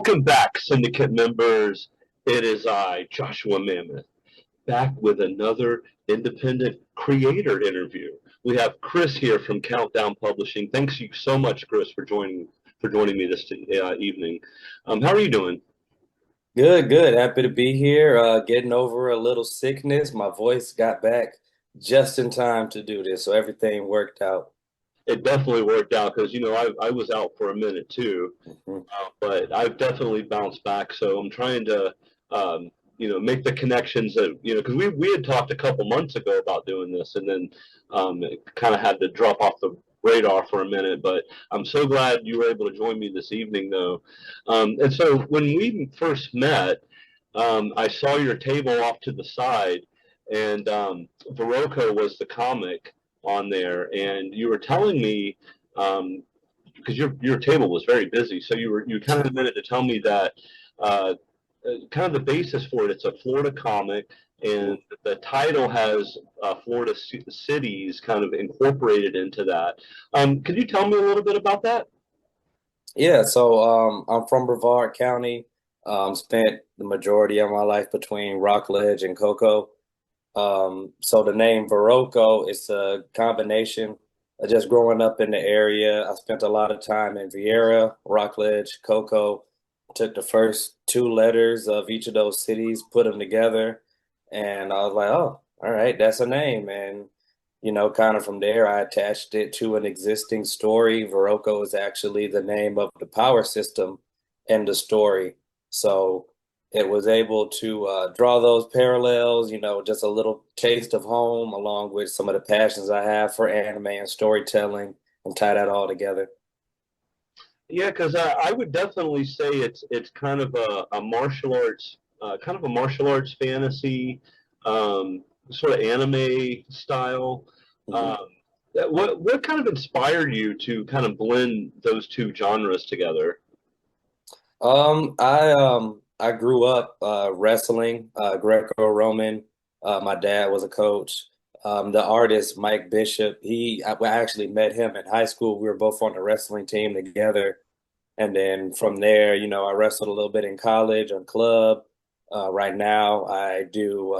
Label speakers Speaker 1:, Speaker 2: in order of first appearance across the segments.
Speaker 1: Welcome back, Syndicate members. It is I, Joshua Mammoth, back with another independent creator interview. We have Chris here from Countdown Publishing. Thanks you so much, Chris, for joining me this evening. How are you doing?
Speaker 2: Good, good. Happy to be here. Getting over a little sickness. My voice got back just in time to do this, so everything worked out.
Speaker 1: It definitely worked out because I was out for a minute too,
Speaker 2: Mhm.
Speaker 1: but I've definitely bounced back. So I'm trying to, make the connections that because we had talked a couple months ago about doing this, and then it kind of had to drop off the radar for a minute. But I'm so glad you were able to join me this evening, though. And so when we first met, I saw your table off to the side, and Veroco was the comic on there, and you were telling me because your table was very busy. So you kind of had a minute to tell me that kind of the basis for it. It's a Florida comic, and the title has Florida cities kind of incorporated into that. Could you tell me a little bit about that?
Speaker 2: Yeah, so I'm from Brevard County. Spent the majority of my life between Rockledge and Cocoa. So the name Viroco is a combination of just growing up in the area. I spent a lot of time in Viera, Rockledge, Cocoa. Took the first two letters of each of those cities, put them together, and I was like, oh, all right, that's a name. And kind of from there, I attached it to an existing story. Veroco is actually the name of the power system in the story. So it was able to draw those parallels, just a little taste of home along with some of the passions I have for anime and storytelling and tie that all together.
Speaker 1: Yeah, because I would definitely say it's kind of a martial arts, kind of a martial arts fantasy, sort of anime style.
Speaker 2: Mhm.
Speaker 1: Um, what kind of inspired you to kind of blend those two genres together?
Speaker 2: I grew up wrestling, Greco-Roman. My dad was a coach. The artist Mike Bishop, I actually met him in high school. We were both on the wrestling team together. And then from there, I wrestled a little bit in college on club. Right now, I do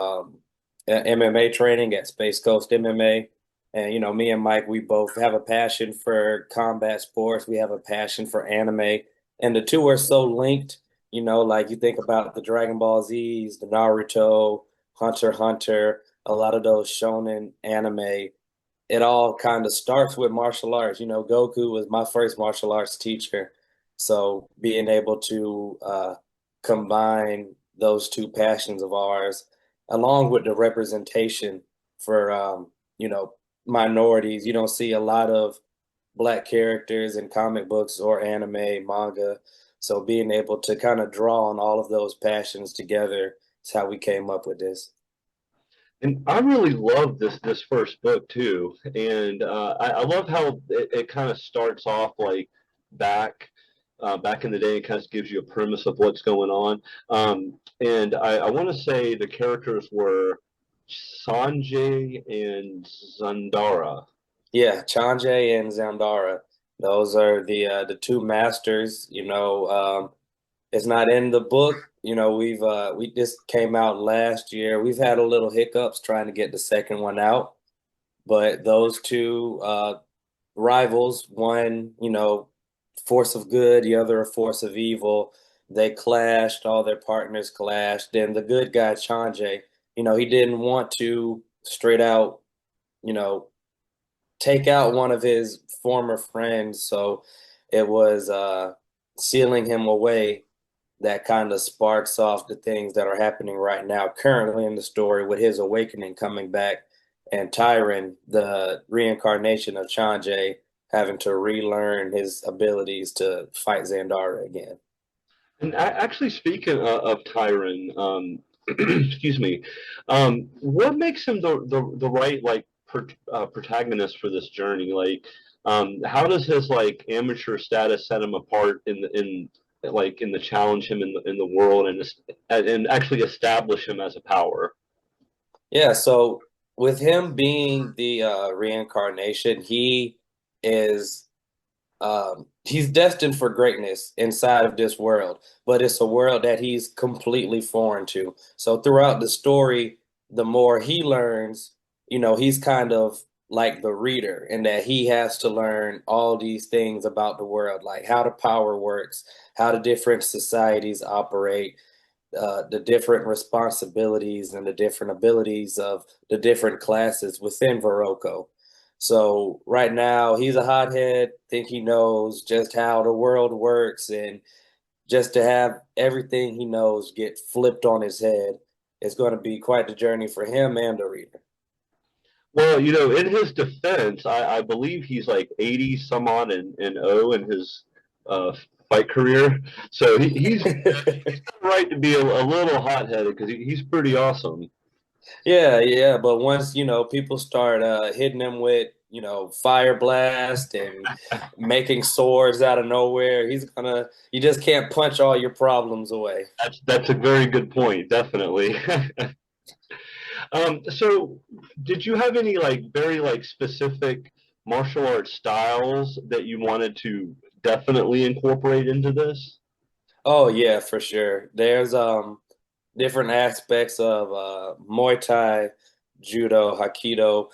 Speaker 2: MMA training at Space Coast MMA. And, me and Mike, we both have a passion for combat sports. We have a passion for anime. And the two are so linked, like you think about the Dragon Ball Zs, the Naruto, Hunter x Hunter, a lot of those shonen anime. It all kind of starts with martial arts. Goku was my first martial arts teacher. So being able to combine those two passions of ours, along with the representation for minorities, you don't see a lot of black characters in comic books or anime, manga. So being able to kind of draw on all of those passions together is how we came up with this.
Speaker 1: And I really love this first book too, and I love how it kind of starts off like back back in the day. It kind of gives you a premise of what's going on, and I want to say the characters were Sanjay and Zandara.
Speaker 2: Yeah, Chanje and Zandara. Those are the two masters. It's not in the book. We just came out last year. We've had a little hiccups trying to get the second one out, but those two rivals, one, force of good, the other a force of evil. They clashed, all their partners clashed. And the good guy, Chanje, he didn't want to straight out, you know, take out one of his former friends. So it was sealing him away that kind of sparks off the things that are happening right now, currently in the story, with his awakening coming back and Tyron, the reincarnation of Chanje, having to relearn his abilities to fight Xandara again.
Speaker 1: And actually, speaking of Tyron, excuse me, what makes him the right like protagonist for this journey? Like, how does his like amateur status set him apart in the challenge him in the world and actually establish him as a power?
Speaker 2: Yeah, so with him being the reincarnation, he is he's destined for greatness inside of this world, but it's a world that he's completely foreign to. So throughout the story, the more he learns, he's kind of like the reader in that he has to learn all these things about the world, like how the power works, how the different societies operate, the different responsibilities and the different abilities of the different classes within Veroco. So right now he's a hothead, think he knows just how the world works, and just to have everything he knows get flipped on his head is going to be quite the journey for him and the reader.
Speaker 1: Well, in his defense, I believe he's like 80 some odd and O in his uh, fight career. So he's right to be a little hot headed because he's pretty awesome.
Speaker 2: Yeah, yeah, but once, people start hitting him with, fire blast and making swords out of nowhere, you just can't punch all your problems away.
Speaker 1: That's a very good point, definitely. So did you have any like very like specific martial arts styles that you wanted to definitely incorporate into this?
Speaker 2: Oh yeah, for sure. There's different aspects of Muay Thai, Judo, Hapkido.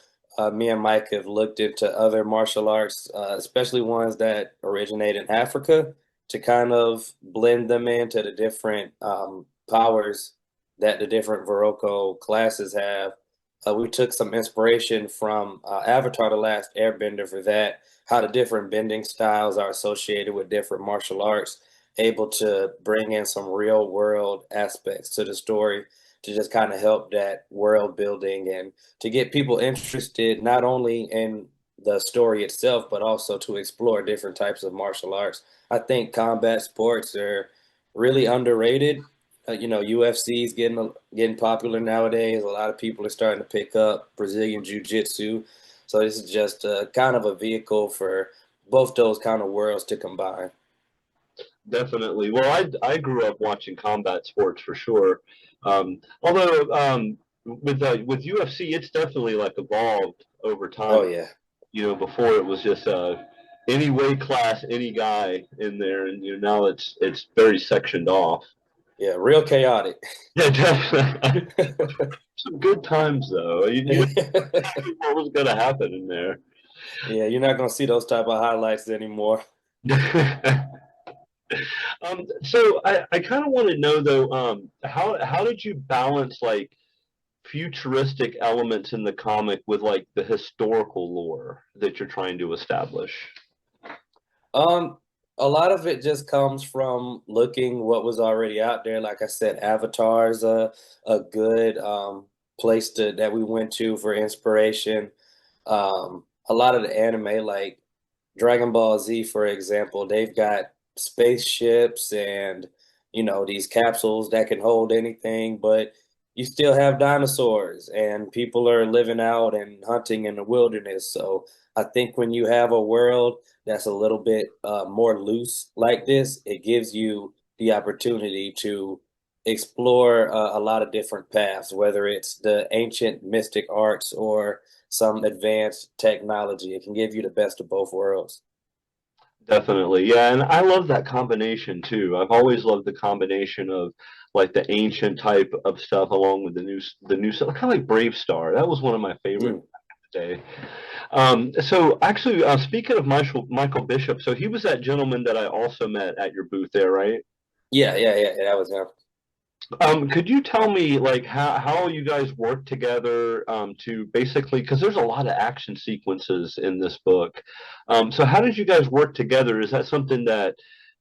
Speaker 2: Me and Mike have looked into other martial arts, especially ones that originate in Africa, to kind of blend them into the different powers that the different Viroco classes have. We took some inspiration from Avatar: The Last Airbender for that, how the different bending styles are associated with different martial arts, able to bring in some real world aspects to the story to just kind of help that world building and to get people interested not only in the story itself, but also to explore different types of martial arts. I think combat sports are really underrated. UFC is getting popular nowadays. A lot of people are starting to pick up Brazilian Jiu-Jitsu. So this is just kind of a vehicle for both those kind of worlds to combine.
Speaker 1: Definitely. Well, I grew up watching combat sports for sure. Although with UFC, it's definitely like evolved over time.
Speaker 2: Oh yeah.
Speaker 1: Before it was just any weight class, any guy in there, and now it's very sectioned off.
Speaker 2: Yeah, real chaotic.
Speaker 1: Yeah, definitely. Some good times though. You knew what was going to happen in there.
Speaker 2: Yeah, you're not gonna see those type of highlights anymore.
Speaker 1: So I kind of want to know though, how did you balance like futuristic elements in the comic with like the historical lore that you're trying to establish?
Speaker 2: Um, a lot of it just comes from looking what was already out there. Like I said, Avatar is a good place that we went to for inspiration. A lot of the anime, like Dragon Ball Z, for example, they've got spaceships and these capsules that can hold anything, but you still have dinosaurs and people are living out and hunting in the wilderness. So I think when you have a world that's a little bit more loose like this, it gives you the opportunity to explore a lot of different paths, whether it's the ancient mystic arts or some advanced technology. It can give you the best of both worlds.
Speaker 1: Definitely. Yeah, and I love that combination too. I've always loved the combination of like the ancient type of stuff along with the new stuff, kind of like Brave Star. That was one of my favorite
Speaker 2: Mm.
Speaker 1: today. So actually, speaking of Michael Bishop, so he was that gentleman that I also met at your booth there, right?
Speaker 2: Yeah, yeah, yeah. That was him.
Speaker 1: Could you tell me like how you guys work together to basically because there's a lot of action sequences in this book. So how did you guys work together? Is that something that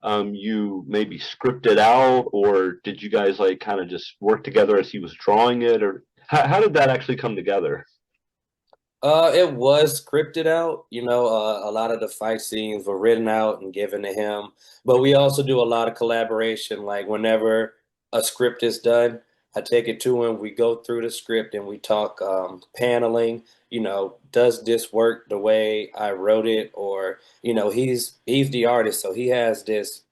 Speaker 1: you maybe scripted out, or did you guys like kind of just work together as he was drawing it, or how did that actually come together?
Speaker 2: It was scripted out. A lot of the fight scenes were written out and given to him. But we also do a lot of collaboration. Like whenever a script is done, I take it to him. We go through the script and we talk paneling. Does this work the way I wrote it? Or he's the artist, so he has this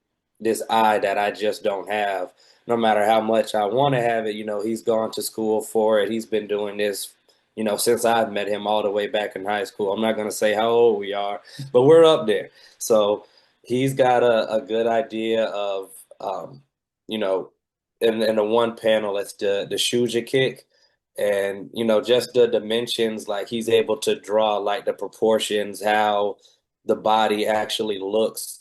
Speaker 2: eye that I just don't have. No matter how much I want to have it, he's gone to school for it. He's been doing this since I've met him all the way back in high school. I'm not going to say how old we are, but we're up there. So he's got a good idea of you know, in the one panel it's the Shuja kick, and just the dimensions, like he's able to draw like the proportions, how the body actually looks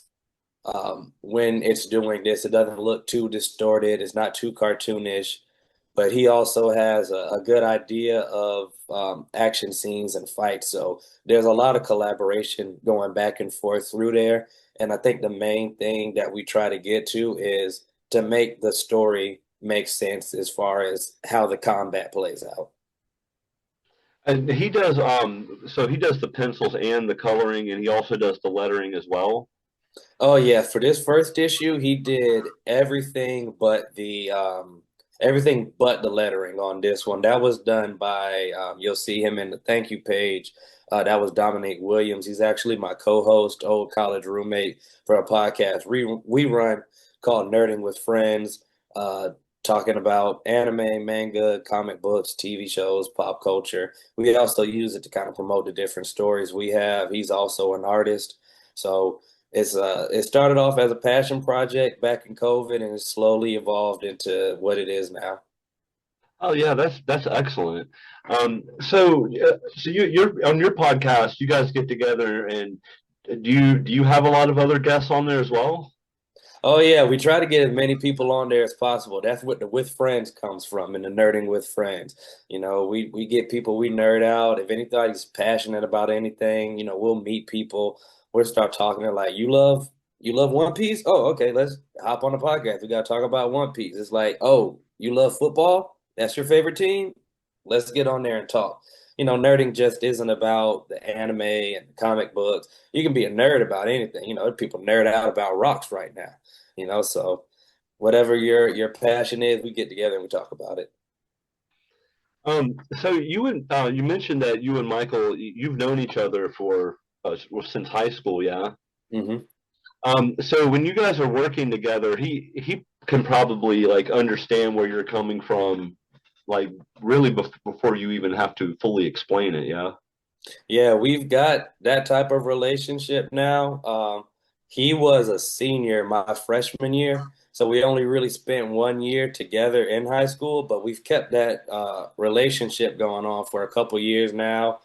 Speaker 2: when it's doing this. It doesn't look too distorted, it's not too cartoonish, but he also has a good idea of action scenes and fights. So there's a lot of collaboration going back and forth through there. And I think the main thing that we try to get to is to make the story make sense as far as how the combat plays out.
Speaker 1: And he does so he does the pencils and the coloring, and he also does the lettering as well.
Speaker 2: Oh yeah, for this first issue, he did everything but the lettering on this one. That was done by you'll see him in the thank you page. That was Dominic Williams. He's actually my co-host, old college roommate for a podcast we run called Nerding with Friends, uh, talking about anime, manga, comic books, TV shows, pop culture. We also use it to kind of promote the different stories we have. He's also an artist, so. It started off as a passion project back in COVID, and it's slowly evolved into what it is now.
Speaker 1: Oh yeah, that's excellent. So you're on your podcast. You guys get together, and do you have a lot of other guests on there as well?
Speaker 2: Oh yeah, we try to get as many people on there as possible. That's what the with friends comes from, and the nerding with friends. We get people, we nerd out. If anybody's passionate about anything, we'll meet people. We'll start talking. They're like, you love One Piece? Oh, okay, let's hop on the podcast. We gotta talk about One Piece. It's like, oh, you love football? That's your favorite team? Let's get on there and talk. Nerding just isn't about the anime and the comic books. You can be a nerd about anything. People nerd out about rocks right now. So whatever your passion is, we get together and we talk about it.
Speaker 1: So you mentioned that you and Michael, you've known each other for well, since high school, yeah.
Speaker 2: Hmm.
Speaker 1: So when you guys are working together, he can probably like understand where you're coming from, like really before you even have to fully explain it, yeah.
Speaker 2: Yeah, we've got that type of relationship now. He was a senior my freshman year, so we only really spent 1 year together in high school, but we've kept that relationship going on for a couple years now.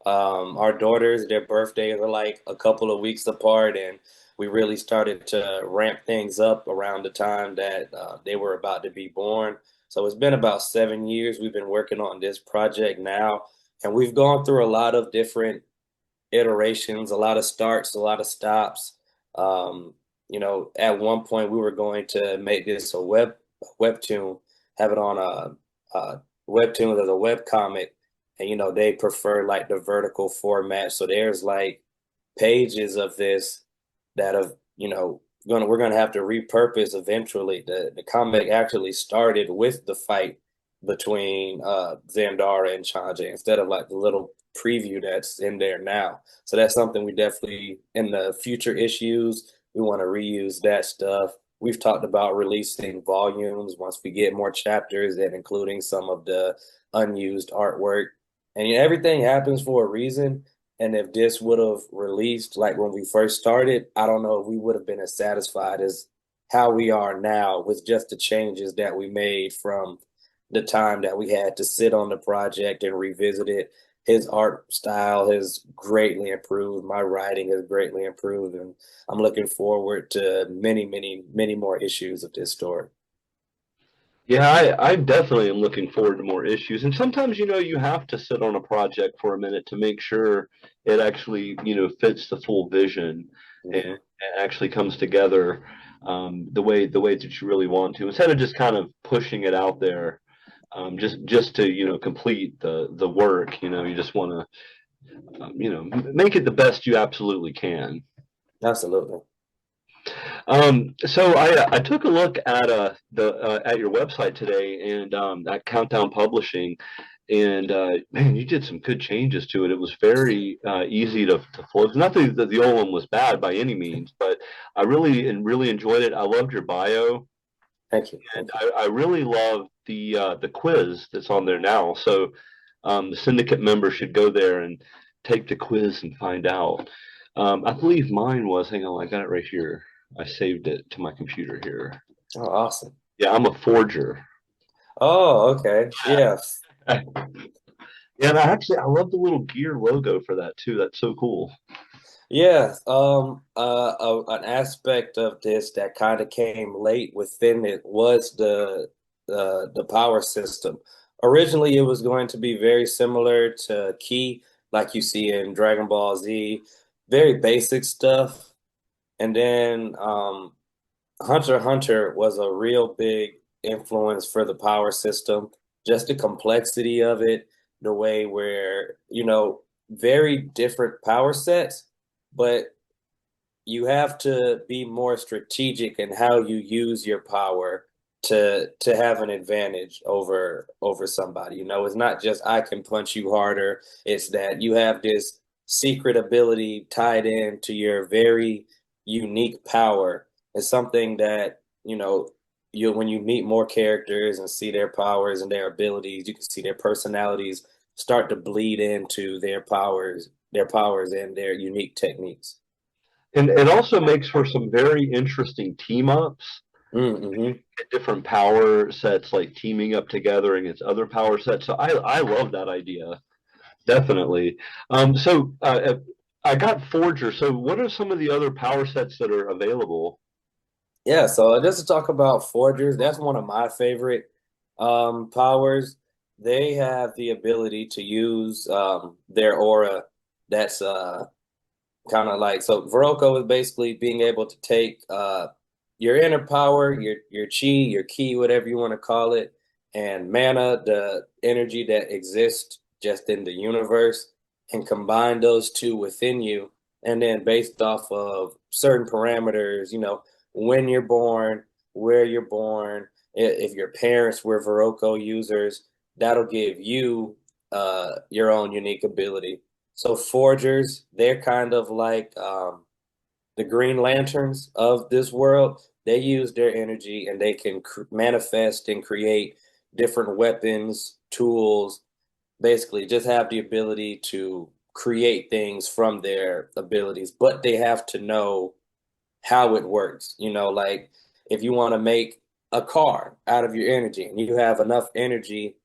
Speaker 2: Our daughters, their birthdays are like a couple of weeks apart, and we really started to ramp things up around the time that they were about to be born. So it's been about 7 years we've been working on this project now, and we've gone through a lot of different iterations, a lot of starts, a lot of stops. At one point we were going to make this a webtoon, have it on a webtoon as a web comic, and they prefer like the vertical format. So there's like pages of this that have we're gonna have to repurpose eventually. The comic actually started with the fight between Zandara and Chanja instead of like the little preview that's in there now. So that's something we definitely in the future issues we want to reuse that stuff. We've talked about releasing volumes once we get more chapters and including some of the unused artwork. And everything happens for a reason. And if this would have released like when we first started, I don't know if we would have been as satisfied as how we are now with just the changes that we made from the time that we had to sit on the project and revisit it. His art style has greatly improved. My writing has greatly improved. And I'm looking forward to many, many, many more issues of this story.
Speaker 1: Yeah, I definitely am looking forward to more issues. And sometimes, you have to sit on a project for a minute to make sure it actually, fits the full vision and
Speaker 2: Hmm.
Speaker 1: actually comes together the way that you really want to, instead of just kind of pushing it out there, just to, complete the work. You just want to, make it the best you absolutely can.
Speaker 2: Absolutely.
Speaker 1: So I took a look at the at your website today, and at Countdown Publishing, and man, you did some good changes to it. It was very easy to flow. It's not that the old one was bad by any means, but I really enjoyed it. I loved your bio,
Speaker 2: Thank you.
Speaker 1: and
Speaker 2: Thank you.
Speaker 1: I really love the quiz that's on there now. So the syndicate members should go there and take the quiz and find out. I believe mine was. Hang on, I got it right here. I saved it to my computer here.
Speaker 2: Oh, awesome.
Speaker 1: Yeah, I'm a forger.
Speaker 2: Oh, okay. Yeah.
Speaker 1: Yeah, and I love the little gear logo for that too. That's so cool.
Speaker 2: Yeah, an aspect of this that kind of came late within it was the power system. Originally, it was going to be very similar to Key, like you see in Dragon Ball Z, very basic stuff. And then Hunter x Hunter was a real big influence for the power system, just the complexity of it, the way where, very different power sets, but you have to be more strategic in how you use your power to have an advantage over somebody. It's not just I can punch you harder. It's that you have this secret ability tied in to your very unique power. It's something that, you when you meet more characters and see their powers and their abilities, you can see their personalities start to bleed into their powers and their unique techniques.
Speaker 1: And it also makes for some very interesting team ups.
Speaker 2: Mm-hmm.
Speaker 1: Different power sets like teaming up together against other power sets. So I love that idea. Definitely. I got Forger. So what are some of the other power sets that are available?
Speaker 2: Yeah, so just to talk about forgers, that's one of my favorite powers. They have the ability to use their aura. That's kind of like so. Veroco is basically being able to take your inner power, your chi, your ki, whatever you want to call it, and mana, the energy that exists just in the universe, and combine those two within you, and then based off of certain parameters, when you're born, where you're born, if your parents were Veroco users, that'll give you your own unique ability. So forgers, they're kind of like the Green Lanterns of this world. They use their energy and they can manifest and create different weapons, tools, basically just have the ability to create things from their abilities, but they have to know how it works. Like if you want to make a car out of your energy and you have enough energy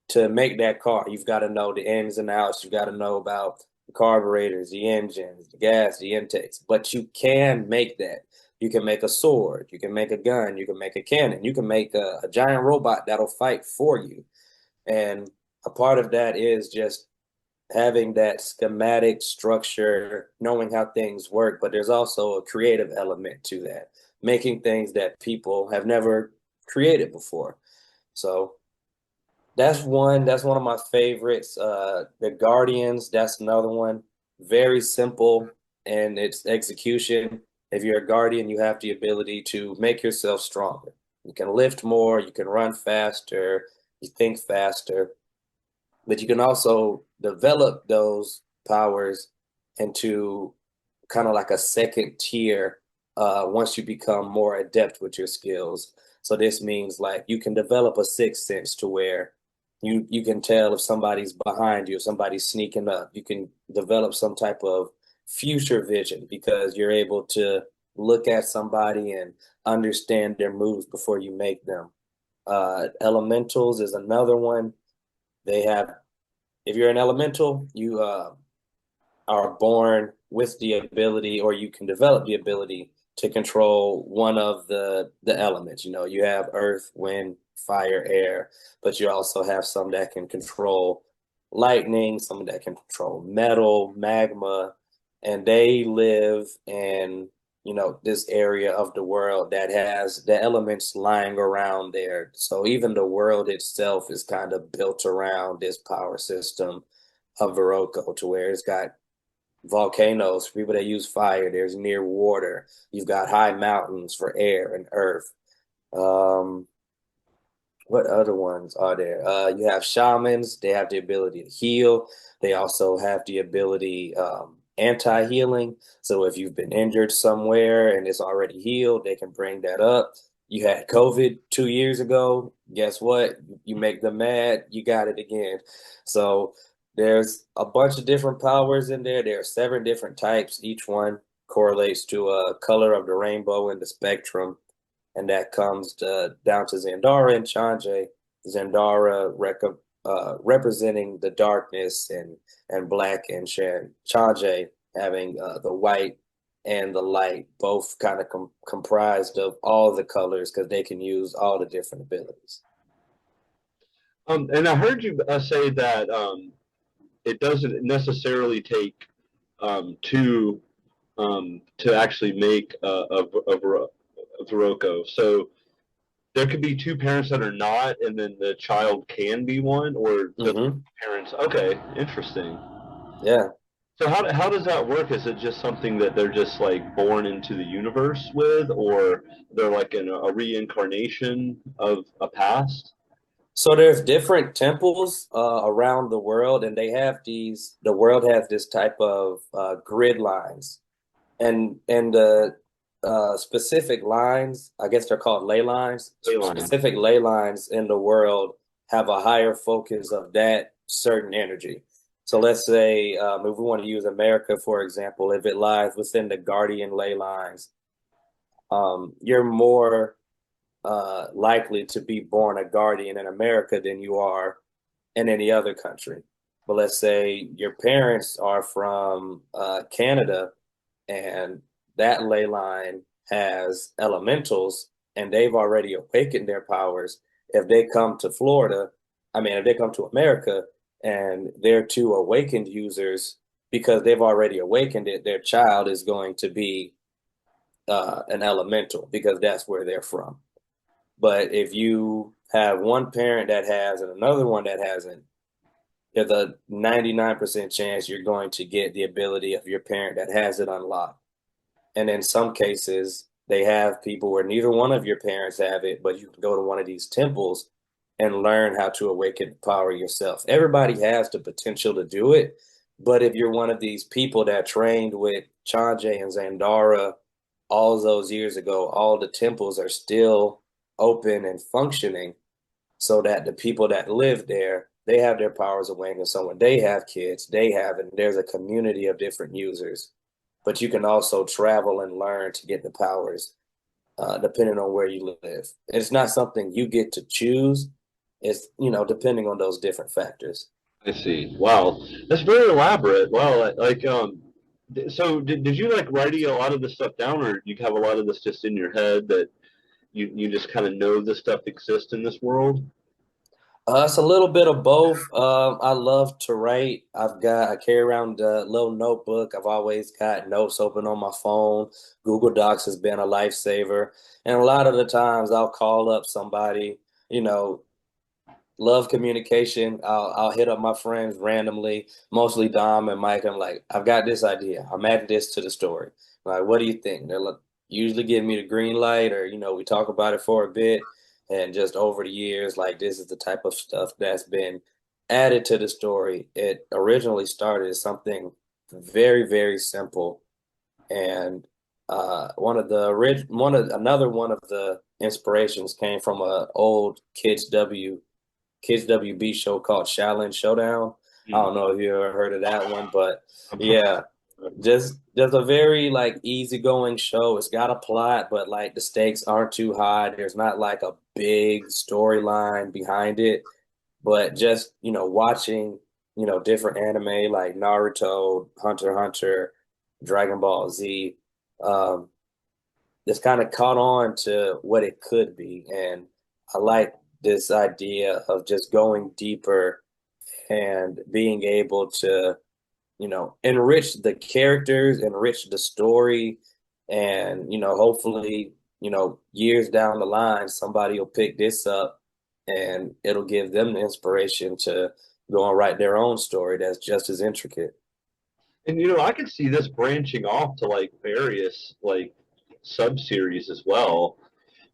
Speaker 2: to make that car, you've got to know the ins and outs. You've got to know about the carburetors, the engines, the gas, the intakes. But you can make that. You can make a sword. You can make a gun. You can make a cannon. You can make a giant robot that'll fight for you. And a part of that is just having that schematic structure, knowing how things work, but there's also a creative element to that, making things that people have never created before. So that's one of my favorites. The Guardians, that's another one. Very simple and its execution. If you're a Guardian, you have the ability to make yourself stronger. You can lift more, you can run faster, you think faster, but you can also develop those powers into kind of like a second tier once you become more adept with your skills. So this means like you can develop a sixth sense to where you can tell if somebody's behind you, if somebody's sneaking up. You can develop some type of future vision because you're able to look at somebody and understand their moves before you make them. Elementals is another one. They have, if you're an elemental, you are born with the ability, or you can develop the ability to control one of the elements. You have earth, wind, fire, air, but you also have some that can control lightning, some that can control metal, magma, and they live in this area of the world that has the elements lying around there. So even the world itself is kind of built around this power system of Viroco, to where it's got volcanoes for people that use fire. There's near water. You've got high mountains for air and earth. Um, what other ones are there? You have shamans. They have the ability to heal. They also have the ability anti-healing. So if you've been injured somewhere and it's already healed, they can bring that up. You had COVID 2 years ago. Guess what? You make them mad, you got it again. So There's a bunch of different powers in there. There are 7 different types. Each one correlates to a color of the rainbow in the spectrum, and that comes down to Zandara and Chanje. Zandara representing the darkness and black, and Chanje having the white and the light, both kind of comprised of all the colors because they can use all the different abilities.
Speaker 1: And I heard you say that it doesn't necessarily take two to actually make a Viroco. So there could be two parents that are not, and then the child can be one, or the
Speaker 2: Hmm.
Speaker 1: parents. Okay, interesting.
Speaker 2: Yeah.
Speaker 1: So how does that work? Is it just something that they're just like born into the universe with, or they're like in a reincarnation of a past?
Speaker 2: So there's different temples around the world, and they have these. The world has this type of grid lines, and the specific lines, I guess they're called ley lines.
Speaker 1: Ley line.
Speaker 2: Specific ley lines in the world have a higher focus of that certain energy. So let's say if we want to use America for example, if it lies within the guardian ley lines, you're more likely to be born a guardian in America than you are in any other country. But let's say your parents are from Canada, and that ley line has elementals and they've already awakened their powers. If they come to Florida, I mean, if they come to America and they're two awakened users, because they've already awakened it, their child is going to be an elemental because that's where they're from. But if you have one parent that has and another one that hasn't, there's a 99% chance you're going to get the ability of your parent that has it unlocked. And in some cases, they have people where neither one of your parents have it, but you can go to one of these temples and learn how to awaken the power yourself. Everybody has the potential to do it, but if you're one of these people that trained with Chanje and Zandara all those years ago, all the temples are still open and functioning so that the people that live there, they have their powers awakened. So when they have kids, they have it. And there's a community of different users. But you can also travel and learn to get the powers, depending on where you live. It's not something you get to choose. It's, depending on those different factors.
Speaker 1: I see. Wow, that's very elaborate. Wow, like so did you like writing a lot of this stuff down, or you have a lot of this just in your head that you just kind of know this stuff exists in this world?
Speaker 2: It's a little bit of both. I love to write. I carry around a little notebook. I've always got notes open on my phone. Google Docs has been a lifesaver. And a lot of the times I'll call up somebody, you know, love communication. I'll hit up my friends randomly, mostly Dom and Mike. I'm like, I've got this idea. I'm adding this to the story. Like, what do you think? They're like, usually giving me the green light, or we talk about it for a bit, and just over the years, like this is the type of stuff that's been added to the story. It originally started as something very, very simple, and another one of the inspirations came from a old Kids WB show called Shaolin Showdown. I
Speaker 1: Hmm.
Speaker 2: don't know if you ever heard of that one, but yeah, just a very like easygoing show. It's got a plot, but like the stakes aren't too high. There's not like a big storyline behind it, but just watching different anime like Naruto, Hunter x Hunter, Dragon Ball Z. Um, just kind of caught on to what it could be. And I like this idea of just going deeper and being able to, enrich the characters, enrich the story, and, hopefully, years down the line, somebody will pick this up and it'll give them the inspiration to go and write their own story that's just as intricate.
Speaker 1: And I could see this branching off to like various like sub series as well.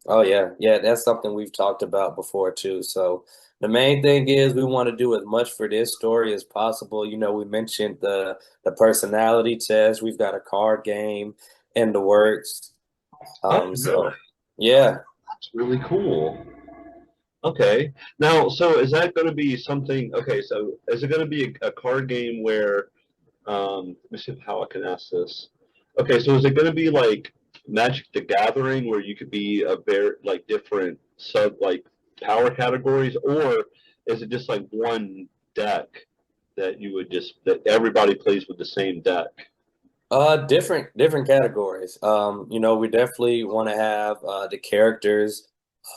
Speaker 2: Oh yeah, yeah, that's something we've talked about before too. So the main thing is we want to do as much for this story as possible. We mentioned the personality test. We've got a card game in the works.
Speaker 1: Oh, really?
Speaker 2: So yeah,
Speaker 1: That's really cool. Okay. Now, so is that going to be something? Okay, so is it going to be a card game where? Let me see how I can ask this. Okay, so is it going to be like Magic the Gathering, where you could be a very like different sub like power categories, or is it just like one deck that you would just that everybody plays with the same deck?
Speaker 2: Different categories. We definitely want to have the characters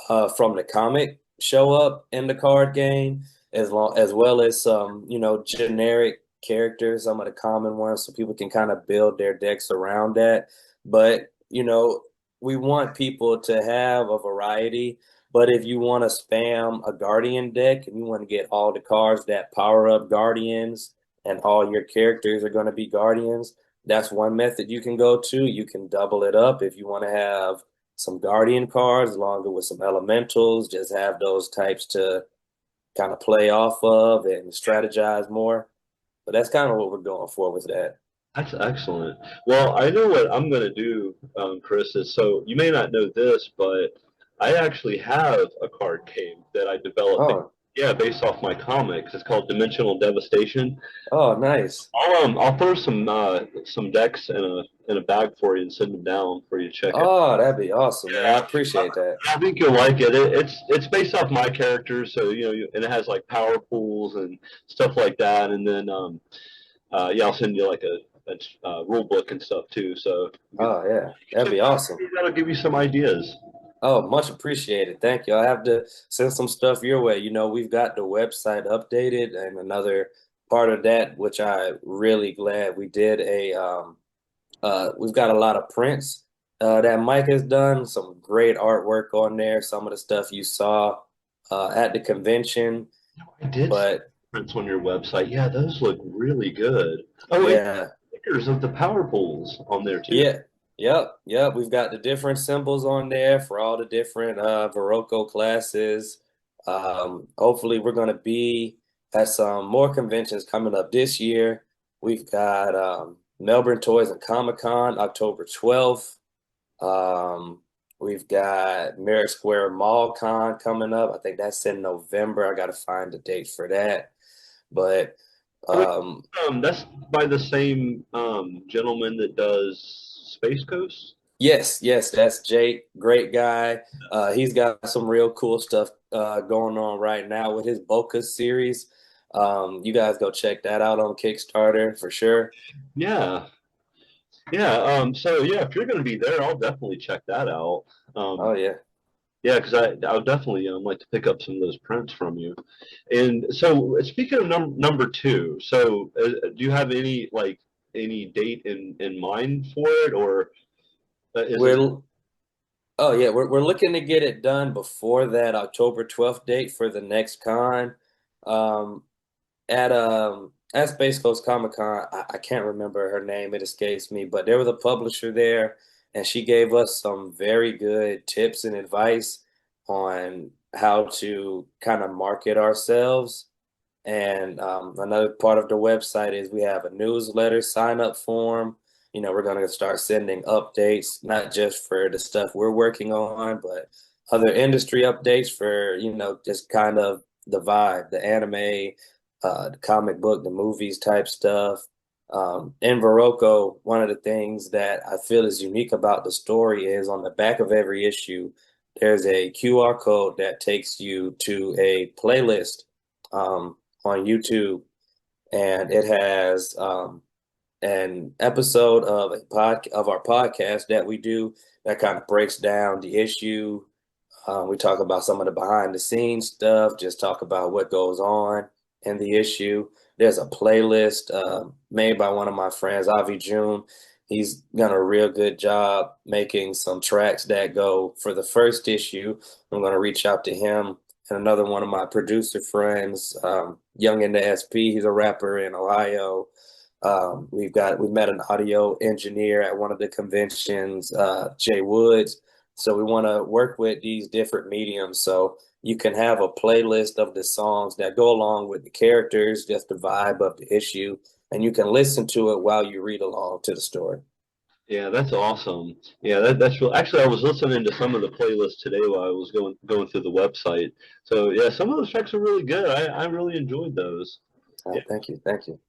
Speaker 2: from the comic show up in the card game, as well as some, generic characters, some of the common ones, so people can kind of build their decks around that. But, we want people to have a variety. But if you want to spam a Guardian deck and you want to get all the cards that power up Guardians and all your characters are going to be Guardians, that's one method you can go to. You can double it up if you want to have some Guardian cards along with some Elementals, just have those types to kind of play off of and strategize more. But that's kind of what we're going for with that.
Speaker 1: That's excellent. Well, I know what I'm going to do, Chris, is so you may not know this, but I actually have a card game that I developed,
Speaker 2: Oh,
Speaker 1: yeah, based off my comics. It's called Dimensional Devastation.
Speaker 2: oh, nice.
Speaker 1: I'll throw some decks in a bag for you and send them down for you to check out.
Speaker 2: Oh, that'd be awesome, man. I
Speaker 1: Yeah,
Speaker 2: appreciate that.
Speaker 1: I think you'll like it. It's based off my characters, so and it has like power pools and stuff like that. And then yeah, I'll send you like a rule book and stuff too. So
Speaker 2: Oh, yeah,
Speaker 1: you can
Speaker 2: that'd
Speaker 1: check
Speaker 2: be
Speaker 1: it out.
Speaker 2: awesome.
Speaker 1: Maybe that'll give you some ideas.
Speaker 2: Oh, much appreciated. Thank you. I have to send some stuff your way. We've got the website updated, and another part of that, which I really glad we did we've got a lot of prints that Mike has done, some great artwork on there, some of the stuff you saw at the convention.
Speaker 1: I did see
Speaker 2: But
Speaker 1: prints on your website. Yeah, those look really good. Oh, and
Speaker 2: yeah,
Speaker 1: stickers of the power pools on there too.
Speaker 2: yeah, yep. We've got the different symbols on there for all the different Veroco classes. Hopefully, we're going to be at some more conventions coming up this year. We've got Melbourne Toys and Comic Con October 12th. Um, we've got Merritt Square Mall Con coming up. I think that's in November. I got to find the date for that. But
Speaker 1: Wait,
Speaker 2: um,
Speaker 1: that's by the same gentleman that does Space Coast.
Speaker 2: yes, that's Jake. Great guy. He's got some real cool stuff going on right now with his Boca series. You guys go check that out on Kickstarter for sure.
Speaker 1: Yeah, yeah. So yeah, if you're going to be there, I'll definitely check that out.
Speaker 2: Oh
Speaker 1: Um,
Speaker 2: yeah.
Speaker 1: yeah, because I would definitely like to pick up some of those prints from you. And so speaking of number two, so do you have any like any date in mind for it, or is it?
Speaker 2: We're Oh yeah, we're looking to get it done before that October 12th date for the next con. Um, at Space Coast Comic Con, I can't remember her name, it escapes me, but there was a publisher there and she gave us some very good tips and advice on how to kind of market ourselves. And another part of the website is we have a newsletter sign up form. We're going to start sending updates, not just for the stuff we're working on, but other industry updates for, just kind of the vibe, the anime, the comic book, the movies type stuff. In Viroco, one of the things that I feel is unique about the story is on the back of every issue, there's a QR code that takes you to a playlist. On YouTube, and it has an episode of a pod of our podcast that we do that kind of breaks down the issue. We talk about some of the behind the scenes stuff, just talk about what goes on in the issue. There's a playlist made by one of my friends, Avi June. He's done a real good job making some tracks that go for the first issue. I'm going to reach out to him and another one of my producer friends, Young in the SP. He's a rapper in Ohio. We met an audio engineer at one of the conventions, Jay Woods. So we want to work with these different mediums. So you can have a playlist of the songs that go along with the characters, just the vibe of the issue, and you can listen to it while you read along to the story.
Speaker 1: Yeah, that's awesome. Yeah, that's real. Actually, I was listening to some of the playlists today while I was going through the website. So yeah, some of those tracks are really good. I really enjoyed those. Yeah.
Speaker 2: Thank you, thank you.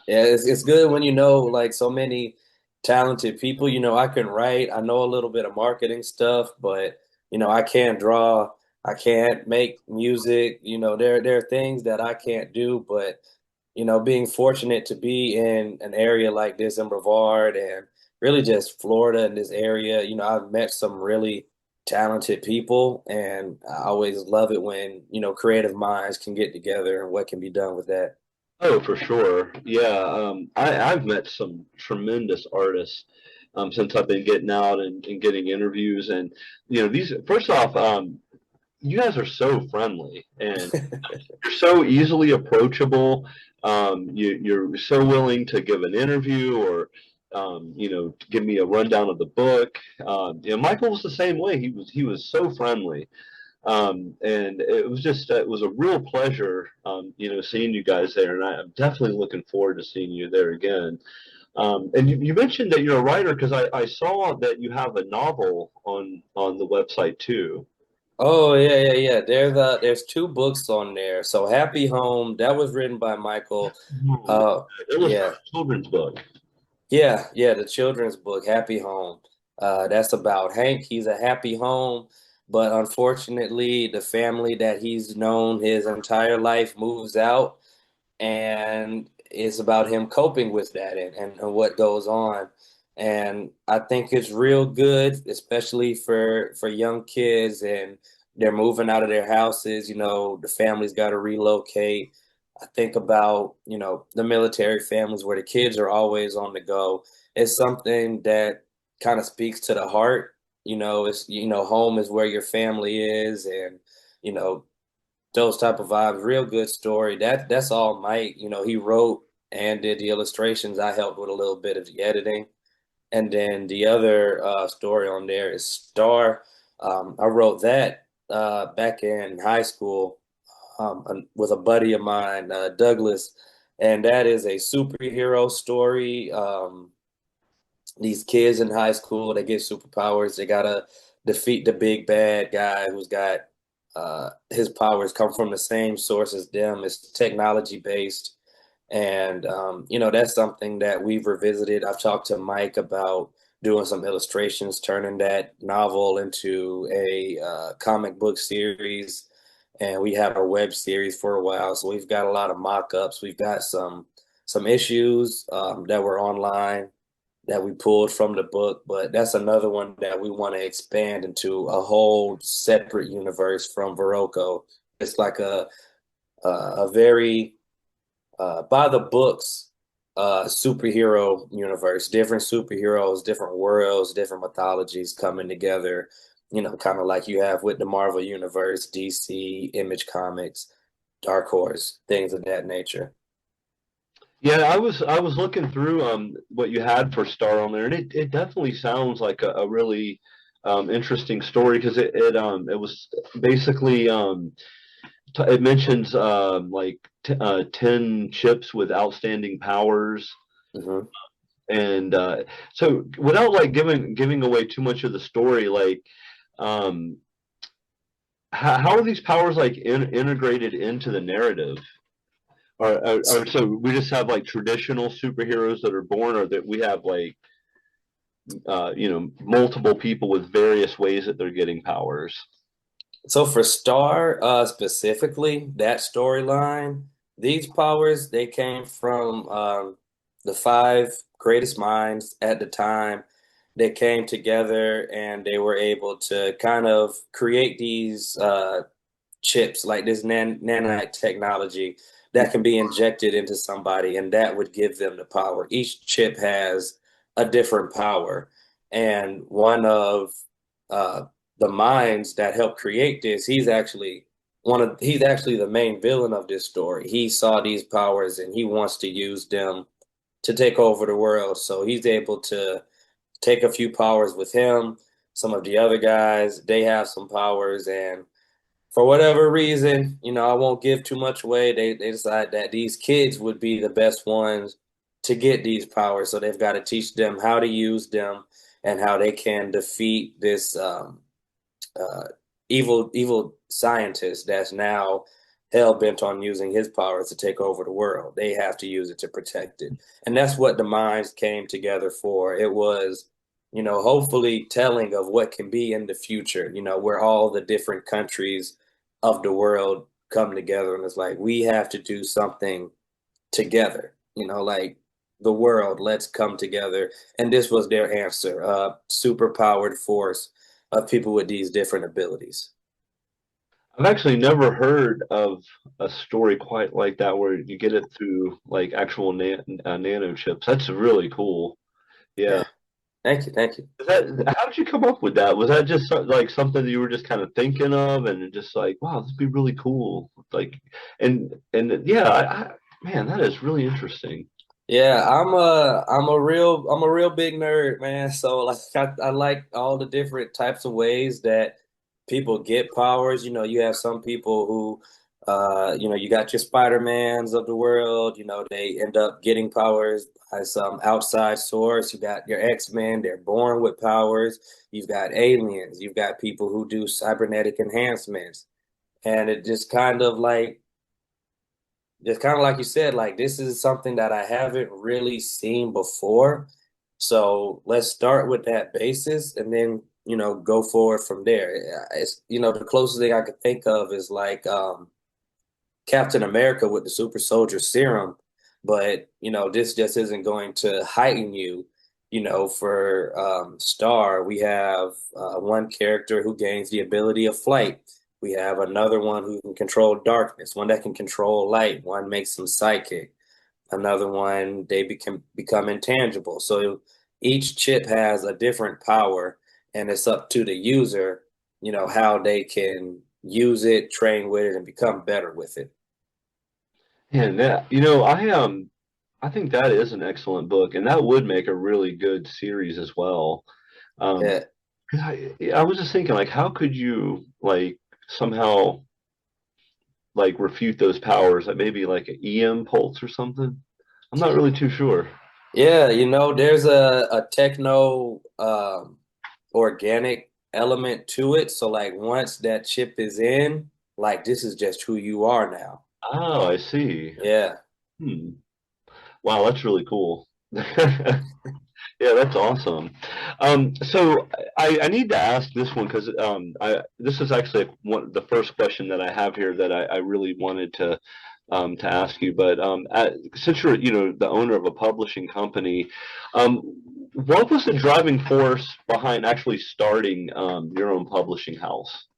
Speaker 2: Yeah, it's good when you know like so many talented people. I can write, I know a little bit of marketing stuff, but I can't draw, I can't make music. There are things that I can't do, but being fortunate to be in an area like this in Brevard and really just Florida in this area, I've met some really talented people, and I always love it when, creative minds can get together and what can be done with that.
Speaker 1: Oh, for sure. Yeah, I've met some tremendous artists since I've been getting out and getting interviews, and these. First off, you guys are so friendly, and you're so easily approachable. You're so willing to give an interview or, to give me a rundown of the book. Michael was the same way. He was so friendly, and it was a real pleasure, seeing you guys there. And I'm definitely looking forward to seeing you there again. And you mentioned that you're a writer because I saw that you have a novel on the website too.
Speaker 2: Oh yeah, yeah, yeah. There's two books on there. So Happy Home, that was written by Michael. Uh
Speaker 1: It was
Speaker 2: yeah,
Speaker 1: a children's book.
Speaker 2: yeah, yeah, the children's book, Happy Home. That's about Hank. He's a happy home, but unfortunately, the family that he's known his entire life moves out, and it's about him coping with that and what goes on. And I think it's real good, especially for young kids, and they're moving out of their houses. The family's got to relocate. I think about, the military families where the kids are always on the go. It's something that kind of speaks to the heart. It's, home is where your family is, and, you know, those type of vibes. Real good story. That's all Mike. He wrote and did the illustrations. I helped with a little bit of the editing. And then the other story on there is Star. I wrote that back in high school with a buddy of mine, Douglas, and that is a superhero story. These kids in high school, they get superpowers. They gotta defeat the big bad guy who's got his powers come from the same source as them. It's technology based, and that's something that we've revisited. I've talked to Mike about doing some illustrations, turning that novel into a comic book series, and we have a web series for a while. So we've got a lot of mock-ups. We've got some issues that were online that we pulled from the book, but that's another one that we want to expand into a whole separate universe from Veroco. It's like a very by the books superhero universe, different superheroes, different worlds, different mythologies coming together. Kind of like you have with the Marvel universe, DC, Image Comics, Dark Horse, things of that nature.
Speaker 1: Yeah, I was looking through what you had for Star on there, and it definitely sounds like a really interesting story because it was basically it mentions like 10 ships with outstanding powers,
Speaker 2: Hmm.
Speaker 1: and so without like giving away too much of the story, like um, how are these powers like integrated into the narrative? Or so we just have like traditional superheroes that are born, or that we have like multiple people with various ways that they're getting powers.
Speaker 2: So for Star, specifically, that storyline, these powers, they came from the five greatest minds at the time. They came together and they were able to kind of create these chips, like this nanite technology that can be injected into somebody, and that would give them the power. Each chip has a different power, and one of uh, the minds that helped create this, he's actually the main villain of this story. He saw these powers and he wants to use them to take over the world. So he's able to take a few powers with him. Some of the other guys, they have some powers, and for whatever reason, I won't give too much away. They decide that these kids would be the best ones to get these powers. So they've got to teach them how to use them and how they can defeat this uh, evil scientist that's now hell bent on using his powers to take over the world. They have to use it to protect it, and that's what the minds came together for. It was, hopefully telling of what can be in the future. Where all the different countries of the world come together, and it's like we have to do something together. Like the world, let's come together. And this was their answer, super powered force of people with these different abilities.
Speaker 1: I've actually never heard of a story quite like that where you get it through like actual nano chips. That's really cool. Yeah.
Speaker 2: Yeah. Thank you. Thank you.
Speaker 1: How did you come up with that? Was that just like something that you were just kind of thinking of and just like, wow, this would be really cool. Like, and yeah, man, that is really interesting.
Speaker 2: Yeah, I'm a real big nerd, man. So like I like all the different types of ways that people get powers. You have some people who you got your Spider-Mans of the world, they end up getting powers by some outside source. You got your X-Men, they're born with powers. You've got aliens, you've got people who do cybernetic enhancements. And it just kind of like you said, like this is something that I haven't really seen before. So let's start with that basis and then, go forward from there. It's, the closest thing I could think of is like Captain America with the super soldier serum. But, this just isn't going to heighten you. For Star, we have one character who gains the ability of flight. We have another one who can control darkness, one that can control light, one makes him psychic, another one they become intangible. So each chip has a different power, and it's up to the user, how they can use it, train with it, and become better with it.
Speaker 1: And that, I think that is an excellent book, and that would make a really good series as well. Um,
Speaker 2: Yeah.
Speaker 1: 'Cause I was just thinking, like, how could you like somehow like refute those powers? Like maybe like an EM pulse or something. I'm not really too sure.
Speaker 2: Yeah, there's a techno organic element to it. So like once that chip is in, like this is just who you are now.
Speaker 1: Oh, I see.
Speaker 2: Yeah.
Speaker 1: Hmm. Wow, that's really cool. Yeah, that's awesome. So I need to ask this one because this is actually the first question that I have here that I really wanted to ask you. But since you're the owner of a publishing company, um, what was the driving force behind actually starting your own publishing house?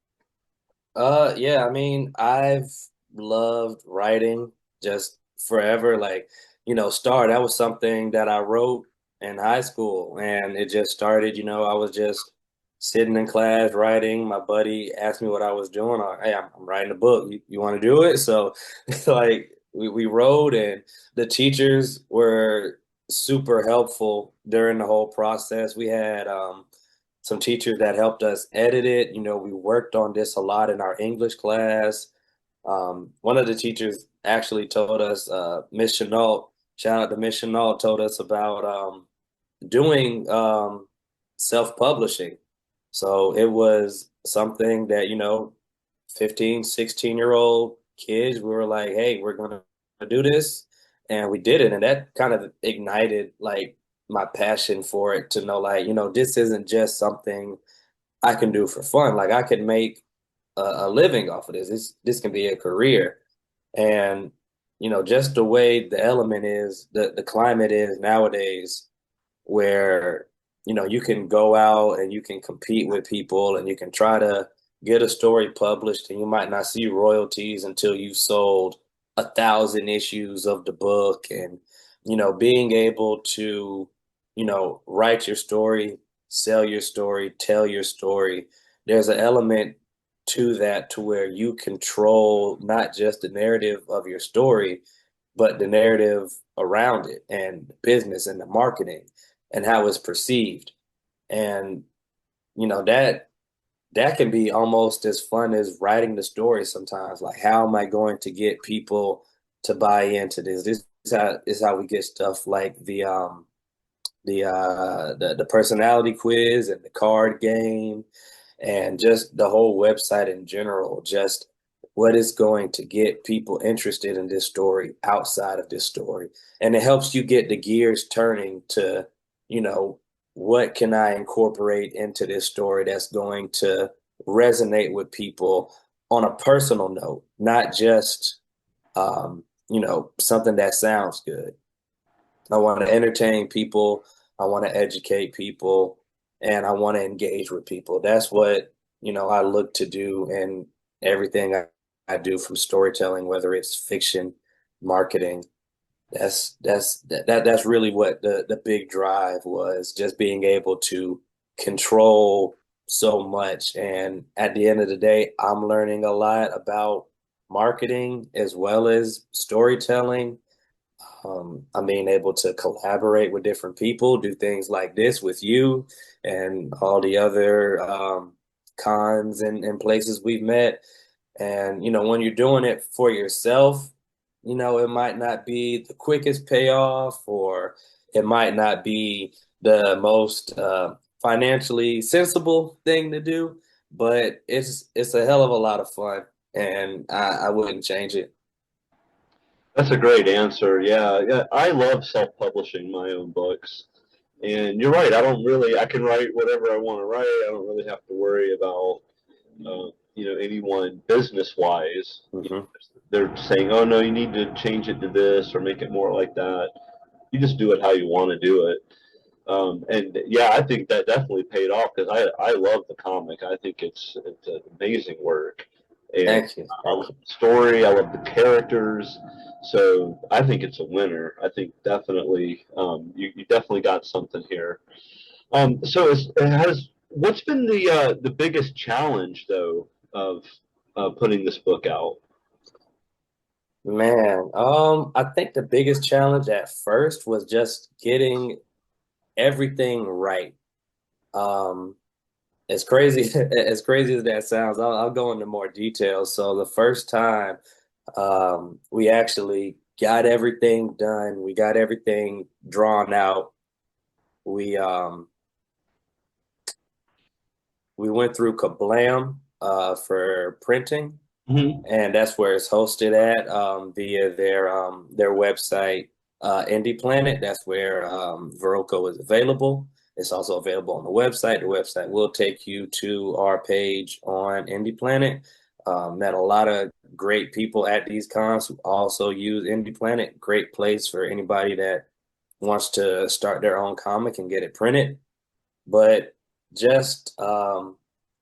Speaker 2: Yeah, I mean, I've loved writing just forever. Like, Star, that was something that I wrote in high school and it just started, I was just sitting in class writing. My buddy asked me what I was doing. Hey, I'm writing a book. You want to do it? So like we wrote and the teachers were super helpful during the whole process. We had some teachers that helped us edit it. We worked on this a lot in our English class. One of the teachers actually told us, Miss Chenault, shout out to Miss Chenault, told us about doing self-publishing. So it was something that, 15, 16-year-old kids, we were like, hey, we're going to do this. And we did it. And that kind of ignited like my passion for it to know, like, this isn't just something I can do for fun. Like I could make a living off of this. This can be a career. And, just the way the element is, the climate is nowadays, where you can go out and you can compete with people and you can try to get a story published and you might not see royalties until you've sold 1,000 issues of the book. And being able to write your story, sell your story, tell your story, there's an element to that to where you control not just the narrative of your story but the narrative around it and the business and the marketing and how it's perceived. And that can be almost as fun as writing the story sometimes. Like, how am I going to get people to buy into this? This is how we get stuff like the personality quiz and the card game and just the whole website in general, just what is going to get people interested in this story outside of this story. And it helps you get the gears turning to, you know, what can I incorporate into this story that's going to resonate with people on a personal note, not just, something that sounds good. I want to entertain people. I want to educate people, and I want to engage with people. That's what, I look to do in everything I do, from storytelling, whether it's fiction, marketing. That's really what the big drive was, just being able to control so much. And at the end of the day, I'm learning a lot about marketing as well as storytelling. I'm being able to collaborate with different people, do things like this with you and all the other cons and places we've met. And, when you're doing it for yourself, it might not be the quickest payoff, or it might not be the most financially sensible thing to do, but it's a hell of a lot of fun, and I wouldn't change it.
Speaker 1: That's a great answer. Yeah, yeah. I love self-publishing my own books, and you're right. I can write whatever I want to write. I don't really have to worry about, anyone business-wise.
Speaker 2: Hmm.
Speaker 1: They're saying, "Oh no, you need to change it to this or make it more like that." You just do it how you want to do it. And yeah, I think that definitely paid off because I love the comic. I think it's an amazing work, and
Speaker 2: Thank you.
Speaker 1: I
Speaker 2: Thank
Speaker 1: love the story. I love the characters. So I think it's a winner. I think definitely you definitely got something here. So what's been the biggest challenge though of putting this book out?
Speaker 2: Man, I think the biggest challenge at first was just getting everything right. Um, as crazy as crazy as that sounds, I'll go into more details. So the first time, we actually got everything done, we got everything drawn out. We um, we went through Kablam for printing,
Speaker 1: Hmm.
Speaker 2: and that's where it's hosted at, via their website, Indie Planet. That's where Veroco is available. It's also available on the website. The website will take you to our page on Indie Planet. Met a lot of great people at these cons who also use Indie Planet. Great place for anybody that wants to start their own comic and get it printed. But just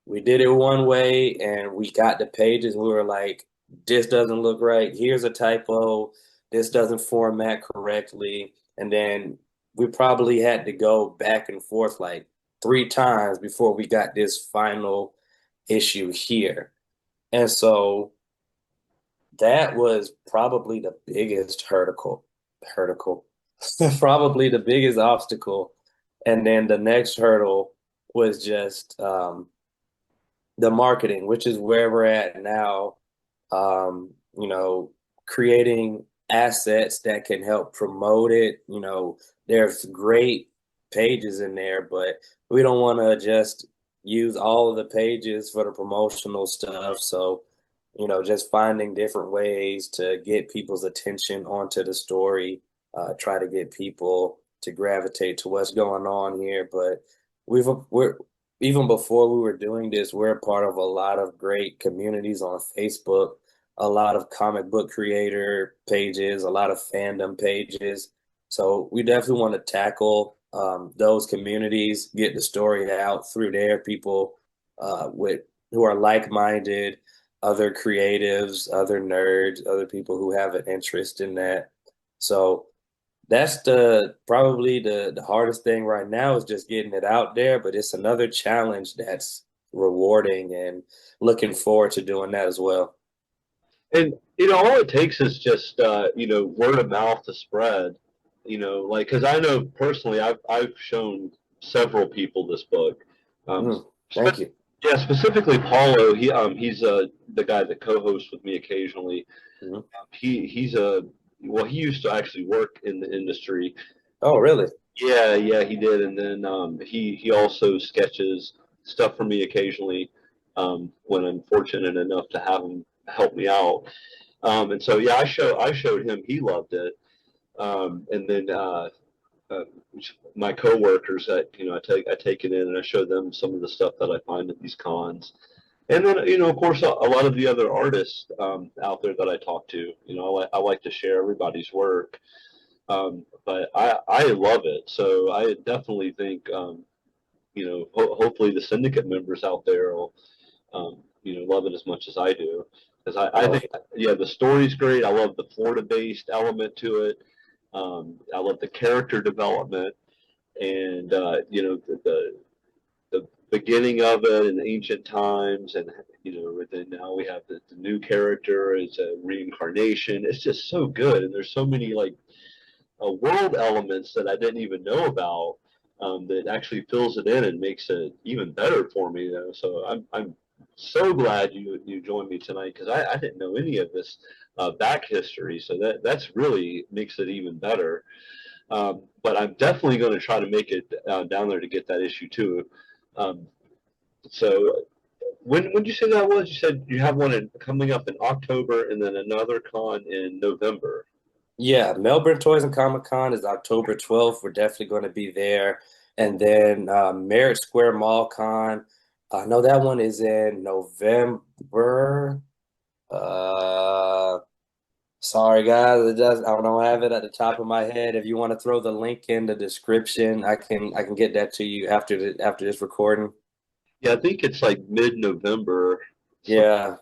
Speaker 2: we did it one way, and we got the pages and we were like, this doesn't look right, here's a typo, this doesn't format correctly. And then we probably had to go back and forth like 3 times before we got this final issue here. And so that was probably the biggest hurdle, probably the biggest obstacle. And then the next hurdle was just the marketing, which is where we're at now. Um, you know, creating assets that can help promote it. There's great pages in there, but we don't want to just use all of the pages for the promotional stuff. So, just finding different ways to get people's attention onto the story, try to get people to gravitate to what's going on here. But we're even before we were doing this, we're a part of a lot of great communities on Facebook, a lot of comic book creator pages, a lot of fandom pages. So we definitely want to tackle those communities, get the story out through there. People with who are like-minded, other creatives, other nerds, other people who have an interest in that. So that's probably the hardest thing right now, is just getting it out there, but it's another challenge that's rewarding, and looking forward to doing that as well.
Speaker 1: And all it takes is just word of mouth to spread. Like because I know personally, I've shown several people this book. Um,
Speaker 2: Mm, thank
Speaker 1: spe-
Speaker 2: you.
Speaker 1: yeah, specifically Paulo. He's the guy that co-hosts with me occasionally.
Speaker 2: Mhm.
Speaker 1: He's a well, he used to actually work in the industry.
Speaker 2: Oh, really?
Speaker 1: Yeah, yeah, he did, and then he also sketches stuff for me occasionally when I'm fortunate enough to have him help me out. And so yeah, I showed him. He loved it. And then uh, my coworkers that I take it in and I show them some of the stuff that I find at these cons. And then of course a lot of the other artists out there that I talk to. I like to share everybody's work. But I love it. So I definitely think hopefully the syndicate members out there will love it as much as I do. Because I
Speaker 2: Oh,
Speaker 1: think, yeah, the story's great. I love the Florida-based element to it. I love the character development, and the beginning of it in ancient times, and then now we have the new character as a reincarnation. It's just so good, and there's so many like world elements that I didn't even know about that actually fills it in and makes it even better for me. So I'm so glad you joined me tonight because I didn't know any of this back history. So that's really makes it even better. But I'm definitely going to try to make it down there to get that issue too. Um, so when did you say that was? You said you have one coming up in October and then another con in November.
Speaker 2: yeah. Melbourne Toys and Comic Con is October 12th. We're definitely going to be there. And then Merritt Square Mall Con, I know that one is in November. Uh, Sorry, guys. I don't have it at the top of my head. If you want to throw the link in the description, I can get that to you after this recording.
Speaker 1: Yeah, I think it's like mid-November.
Speaker 2: Yeah.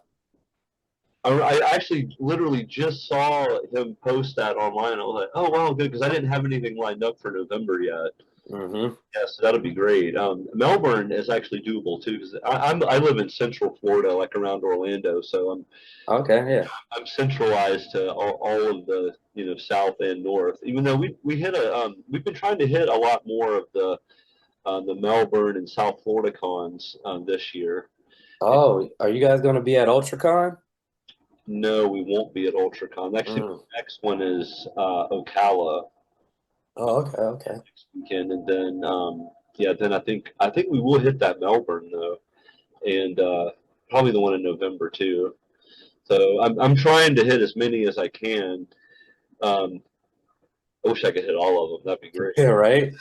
Speaker 1: I actually literally just saw him post that online. I was like, oh wow, good, because I didn't have anything lined up for November yet.
Speaker 2: Hmm.
Speaker 1: Yes, that'll be great. Melbourne is actually doable too because I live in Central Florida, like around Orlando, so
Speaker 2: Okay. Yeah.
Speaker 1: I'm centralized to all of the south and north. Even though we hit we've been trying to hit a lot more of the Melbourne and South Florida cons this year.
Speaker 2: Oh, are you guys going to be at UltraCon?
Speaker 1: No, we won't be at UltraCon. Actually,
Speaker 2: Mm.
Speaker 1: the next one is Ocala
Speaker 2: Oh, okay. Okay.
Speaker 1: next weekend, and then yeah, then I think we will hit that Melbourne though, and probably the one in November too. So I'm trying to hit as many as I can. Um, I wish I could hit all of them. That'd be great.
Speaker 2: Yeah, right.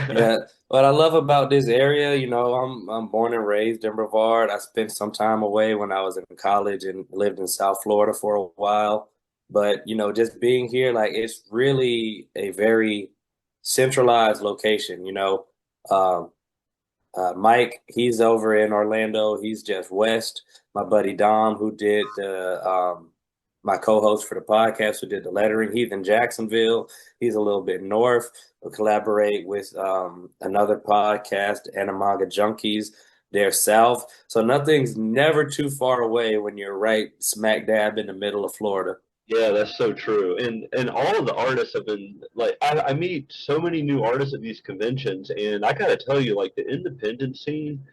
Speaker 2: Yeah. What I love about this area, I'm born and raised in Brevard. I spent some time away when I was in college and lived in South Florida for a while. But, just being here, like it's really a very centralized location, Um, Mike, he's over in Orlando. He's just west. My buddy Dom, who did my co-host for the podcast, who did the lettering, he's in Jacksonville. He's a little bit north. We collaborate with another podcast, Animaga Junkies. They're south, so nothing's never too far away when you're right smack dab in the middle of Florida.
Speaker 1: Yeah, that's so true. And all of the artists have been like I meet so many new artists at these conventions, and I gotta tell you, like the independent scene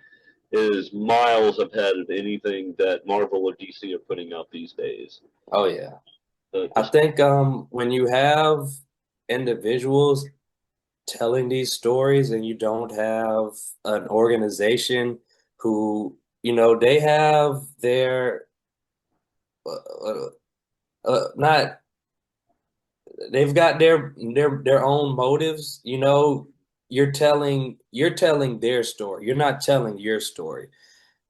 Speaker 1: is miles ahead of anything that Marvel or DC are putting out these days.
Speaker 2: Oh yeah,
Speaker 1: The,
Speaker 2: I
Speaker 1: the,
Speaker 2: think when you have individuals telling these stories and you don't have an organization who, they have their uh, not they've got their own motives, you're telling their story. You're not telling your story.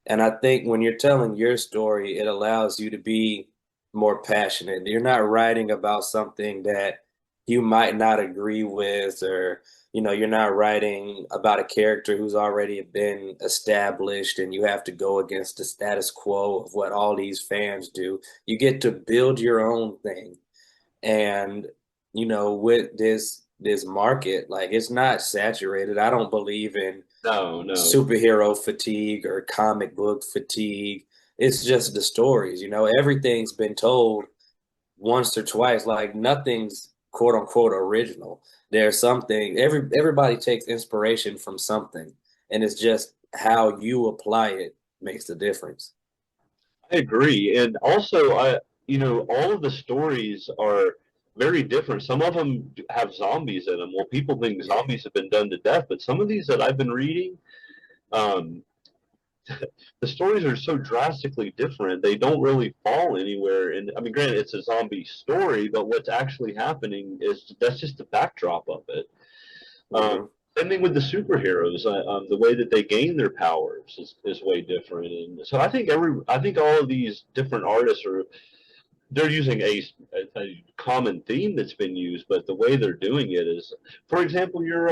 Speaker 2: And I think when you're telling your story, it allows you to be more passionate. You're not writing about something that you might not agree with, or, you're not writing about a character who's already been established and you have to go against the status quo of what all these fans do. You get to build your own thing. And, with this market, like it's not saturated. I don't believe in
Speaker 1: no, no.
Speaker 2: superhero fatigue or comic book fatigue. It's just the stories, everything's been told once or twice, like nothing's quote unquote original. There's something everybody takes inspiration from something, and it's just how you apply it makes the difference.
Speaker 1: I agree. And also all of the stories are very different. Some of them have zombies in them. Well, people think
Speaker 2: Yeah.
Speaker 1: zombies have been done to death, but some of these that I've been reading, um, the stories are so drastically different. They don't really fall anywhere. And I mean, granted, it's a zombie story, but what's actually happening is that's just the backdrop of it. Um,
Speaker 2: Hmm.
Speaker 1: Same thing with the superheroes. The way that they gain their powers is way different. And so I think all of these different artists are they're using a common theme that's been used, but the way they're doing it is, for example, you're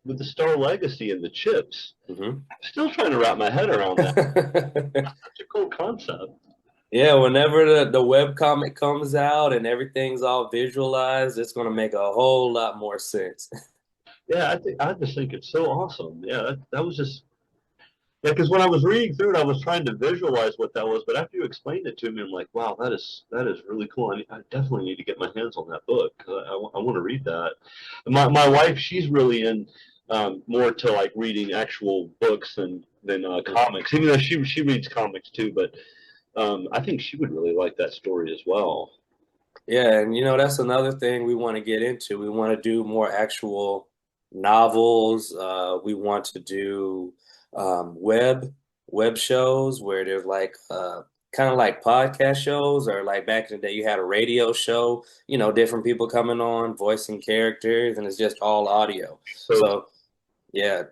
Speaker 1: with the Star Legacy and the chips.
Speaker 2: Hmm.
Speaker 1: I'm still trying to wrap my head around that. Such a cool concept.
Speaker 2: Yeah, whenever the web comic comes out and everything's all visualized, it's going to make a whole lot more sense.
Speaker 1: Yeah, I just think it's so awesome. Yeah, that was just yeah. Because when I was reading through it, I was trying to visualize what that was, but after you explained it to me, I'm like, wow, that is really cool. I definitely need to get my hands on that book. I want to read that. My wife, she's really in more to like reading actual books than comics, even though she reads comics too. But I think she would really like that story as well.
Speaker 2: Yeah, and that's another thing we want to get into. We want to do more actual novels. We want to do web shows where there's like kind of like podcast shows, or like back in the day you had a radio show, different people coming on, voicing characters, and it's just all audio.
Speaker 1: So
Speaker 2: So yeah,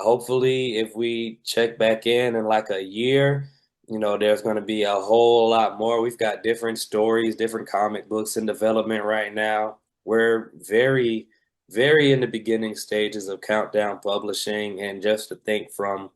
Speaker 2: hopefully if we check back in like a year, there's going to be a whole lot more. We've got different stories, different comic books in development right now. We're very, very in the beginning stages of Countdown Publishing, and just to think from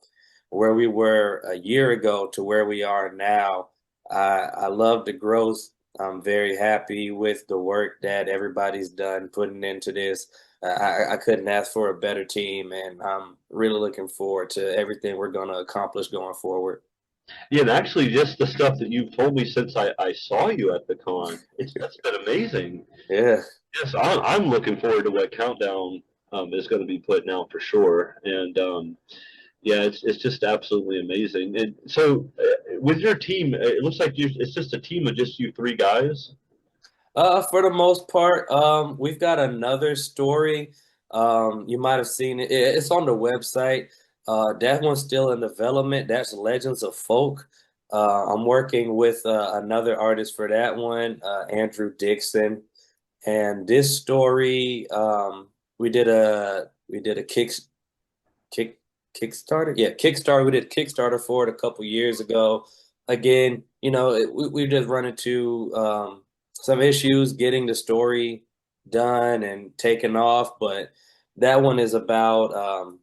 Speaker 2: where we were a year ago to where we are now, I love the growth. I'm very happy with the work that everybody's done putting into this. I couldn't ask for a better team, and I'm really looking forward to everything we're going to accomplish going forward.
Speaker 1: yeah, and actually, just the stuff that you've told me since I saw you at the con, that's been amazing.
Speaker 2: Yeah.
Speaker 1: Yes, I'm looking forward to what Countdown is going to be putting out for sure. And yeah, it's just absolutely amazing. And so, with your team, it looks like it's just a team of just you three guys.
Speaker 2: For the most part, we've got another story. You might have seen it. It's on the website. That one's still in development. That's Legends of Folk. I'm working with another artist for that one, Andrew Dixon. And this story, we did a kick Kickstarter. Yeah, Kickstarter. We did Kickstarter for it a couple years ago. Again, we just run into some issues getting the story done and taken off, but that one is about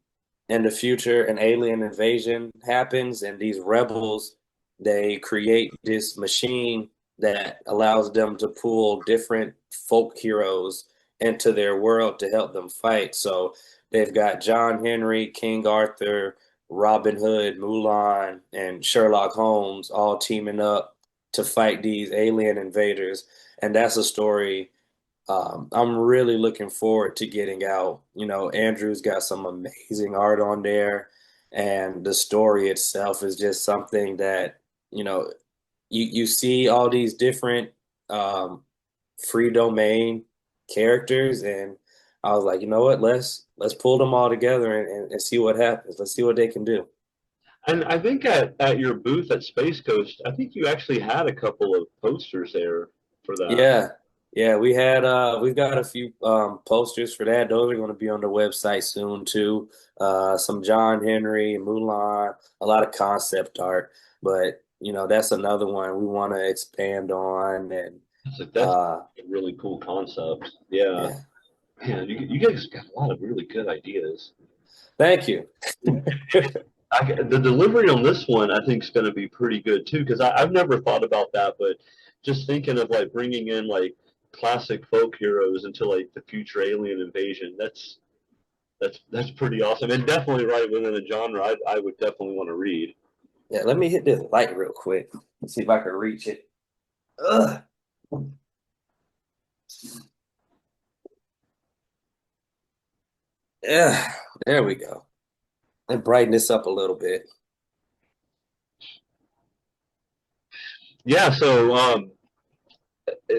Speaker 2: in the future an alien invasion happens, and these rebels, they create this machine that allows them to pull different folk heroes into their world to help them fight. So they've got John Henry, King Arthur, Robin Hood, Mulan, and Sherlock Holmes all teaming up to fight these alien invaders. And that's a story I'm really looking forward to getting out. Andrew's got some amazing art on there, and the story itself is just something that, you know, you see all these different um, free domain characters, and I was like, you know what, let's pull them all together and see what happens. Let's see what they can do.
Speaker 1: And I think at your booth at Space Coast, I think you actually had a couple of posters there for that.
Speaker 2: Yeah. Yeah, we've got a few posters for that. Those are going to be on the website soon too. Some John Henry, Mulan, a lot of concept art. But that's another one we want to expand on. And
Speaker 1: That's
Speaker 2: uh
Speaker 1: a really cool concept. Yeah,
Speaker 2: yeah.
Speaker 1: man, you guys got a lot of really good ideas.
Speaker 2: Thank you.
Speaker 1: The delivery on this one, I think, is going to be pretty good too, because I've never thought about that, but just thinking of like bringing in like classic folk heroes into like the future alien invasion, that's pretty awesome, and definitely right within a genre I would definitely want to read.
Speaker 2: Yeah, let me hit this light real quick. See if I can reach it. Ugh. Yeah, there we go. And brighten this up a little bit.
Speaker 1: Yeah, so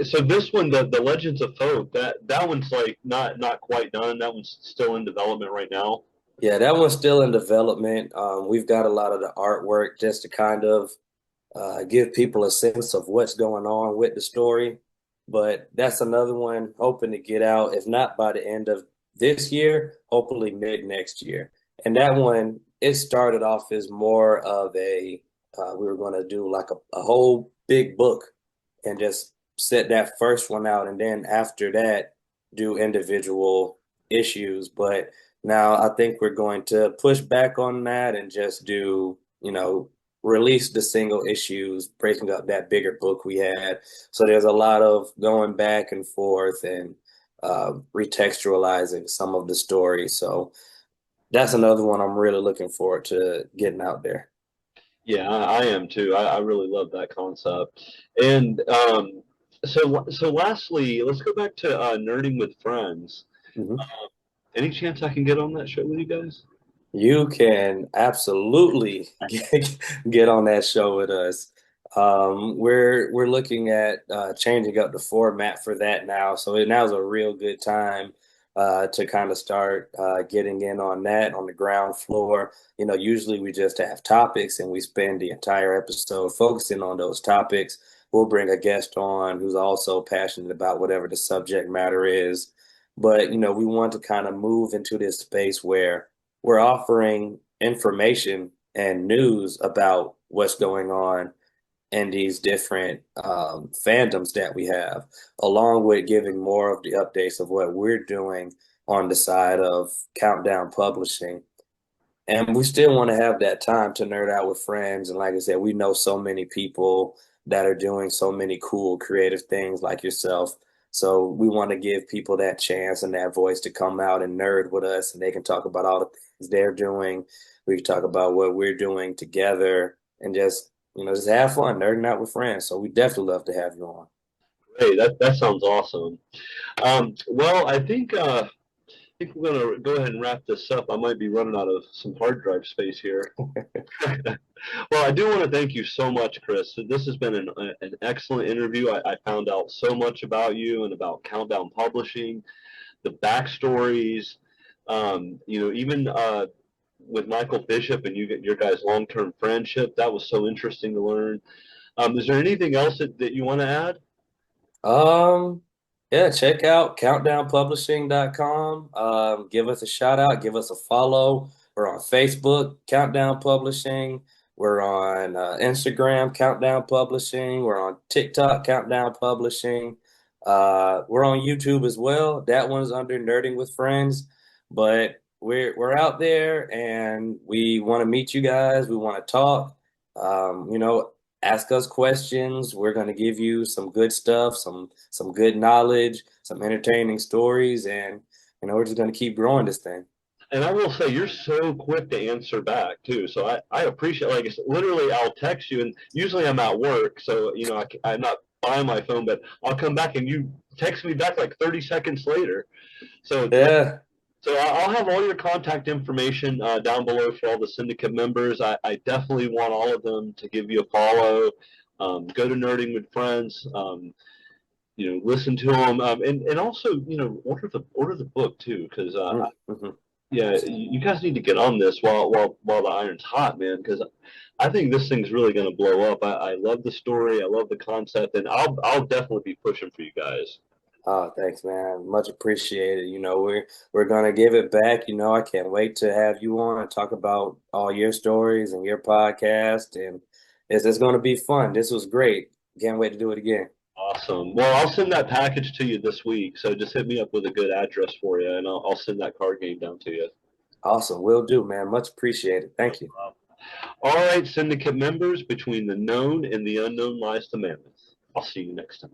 Speaker 1: So this one, the Legends of Folk, that one's like not quite done. That one's still in development right now.
Speaker 2: Yeah, that one's still in development. We've got a lot of the artwork just to kind of give people a sense of what's going on with the story. But that's another one hoping to get out, if not by the end of this year, hopefully mid next year. And that one, it started off as more of we were going to do like a whole big book and just set that first one out. And then after that, do individual issues. But now I think we're going to push back on that and just do, release the single issues, breaking up that bigger book we had. So there's a lot of going back and forth and retextualizing some of the story. So that's another one I'm really looking forward to getting out there.
Speaker 1: Yeah, I am too. I really love that concept. And so lastly, let's go back to nerding with friends.
Speaker 2: Mhm.
Speaker 1: Any chance I can get on that show with you guys?
Speaker 2: You can absolutely get on that show with us. We're looking at changing up the format for that now, so now's a real good time to kind of start getting in on that on the ground floor. Usually we just have topics and we spend the entire episode focusing on those topics. We'll bring a guest on who's also passionate about whatever the subject matter is. But we want to kind of move into this space where we're offering information and news about what's going on in these different fandoms that we have, along with giving more of the updates of what we're doing on the side of Countdown Publishing. And we still want to have that time to nerd out with friends. And like I said, we know so many people that are doing so many cool creative things like yourself. So we want to give people that chance and that voice to come out and nerd with us, and they can talk about all the things they're doing. We can talk about what we're doing together and just have fun nerding out with friends. So we definitely love to have you on.
Speaker 1: Hey, that sounds awesome. Well, I think we're gonna go ahead and wrap this up. I might be running out of some hard drive space here. Well, I do want to thank you so much, Chris. This has been an excellent interview. I found out so much about you and about Countdown Publishing, the backstories, even with Michael Bishop and your guys' long-term friendship. That was so interesting to learn. Is there anything else that you want to add?
Speaker 2: Um, yeah, check out countdownpublishing.com. Give us a shout out, give us a follow. We're on Facebook, Countdown Publishing. We're on Instagram, Countdown Publishing. We're on TikTok, Countdown Publishing. We're on YouTube as well. That one's under Nerding with Friends. But we're out there and we want to meet you guys. We want to talk. Ask us questions. We're going to give you some good stuff, some good knowledge, some entertaining stories, and we're just going to keep growing this thing.
Speaker 1: And I will say you're so quick to answer back too. So I appreciate, like I said, literally I'll text you, and usually I'm at work, so I'm not by my phone, but I'll come back and you text me back like 30 seconds later. So
Speaker 2: Yeah,
Speaker 1: so I'll have all your contact information down below for all the syndicate members. I definitely want all of them to give you a follow. Go to Nerding with Friends. Listen to them, and also order the book too, because
Speaker 2: mm-hmm.
Speaker 1: yeah, you guys need to get on this while the iron's hot, man. Because I think this thing's really going to blow up. I love the story, I love the concept, and I'll definitely be pushing for you guys.
Speaker 2: Oh, thanks, man. Much appreciated. We're gonna give it back. I can't wait to have you on and talk about all your stories and your podcast, and it's gonna be fun. This was great. Can't wait to do it again.
Speaker 1: Awesome. Well, I'll send that package to you this week. So just hit me up with a good address for you, and I'll send that card game down to you.
Speaker 2: Awesome. Will do, man. Much appreciated.
Speaker 1: No
Speaker 2: Thank you.
Speaker 1: problem. All right, syndicate members, between the known and the unknown lies the mammoth. I'll see you next time.